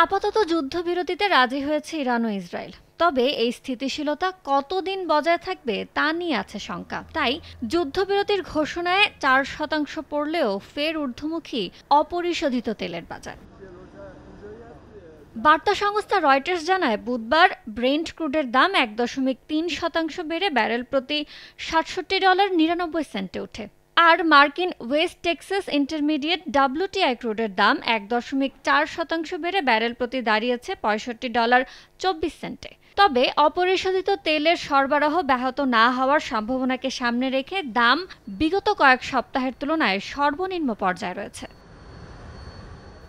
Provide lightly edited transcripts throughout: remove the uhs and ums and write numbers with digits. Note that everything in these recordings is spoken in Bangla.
আপাতত যুদ্ধবিরতিতে রাজি হয়েছে ইরান ও ইসরায়েল। তবে এই স্থিতিশীলতা কতদিন বজায় থাকবে তা নিয়ে আছে শঙ্কা। তাই যুদ্ধবিরতির ঘোষণায় 4% পড়লেও ফের ঊর্ধ্বমুখী অপরিশোধিত তেলের বাজার। বার্তা সংস্থা রয়টার্স জানায়, বুধবার ব্রেন্ট ক্রুডের দাম 1.3% বেড়ে ব্যারেল প্রতি $67.99 ওঠে। আর মার্কিন ওয়েস্ট টেক্সাস ইন্টারমিডিয়েট WTI ক্রুডের দাম 1.4% বেড়ে ব্যারেল প্রতি দাঁড়িয়েছে $65.24। তবে অপরিশোধিত তেলের সরবরাহ ব্যাহত না হওয়ার সম্ভাবনাকে সামনে রেখে দাম বিগত কয়েক সপ্তাহের তুলনায় সর্বনিম্ন পর্যায়ে রয়েছে।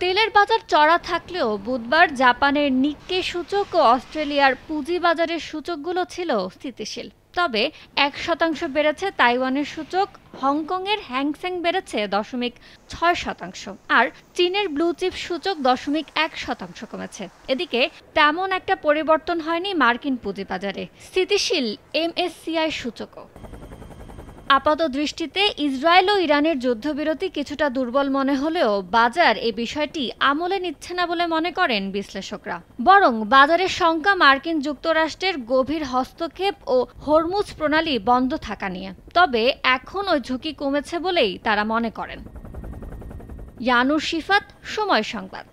তেলের বাজার চড়া থাকলেও বুধবার জাপানের নিক্কে সূচক ও অস্ট্রেলিয়ার পুঁজিবাজারের সূচকগুলো ছিল স্থিতিশীল। তবে 1% বেড়েছে তাইওয়ানের সূচক, হংকংয়ের হ্যাংসেং বেড়েছে 0.6%, আর চীনের ব্লু চিপ সূচক 0.1% কমেছে। এদিকে তেমন একটা পরিবর্তন হয়নি মার্কিন পুঁজিবাজারে, স্থিতিশীল MSCI সূচকও। আপাত দৃষ্টিতে ইসরায়েল ও ইরানের যুদ্ধবিরতি কিছুটা দুর্বল মনে হলেও বাজার এ বিষয়টি আমলে নিচ্ছে না বলে মনে করেন বিশ্লেষকরা। বরং বাজারের শঙ্কা মার্কিন যুক্তরাষ্ট্রের গভীর হস্তক্ষেপ ও হরমুজ প্রণালী বন্ধ থাকা নিয়ে। তবে এখন ওই ঝুঁকি কমেছে বলেই তারা মনে করেন। ইয়ানুর শিফাত, সময় সংবাদ।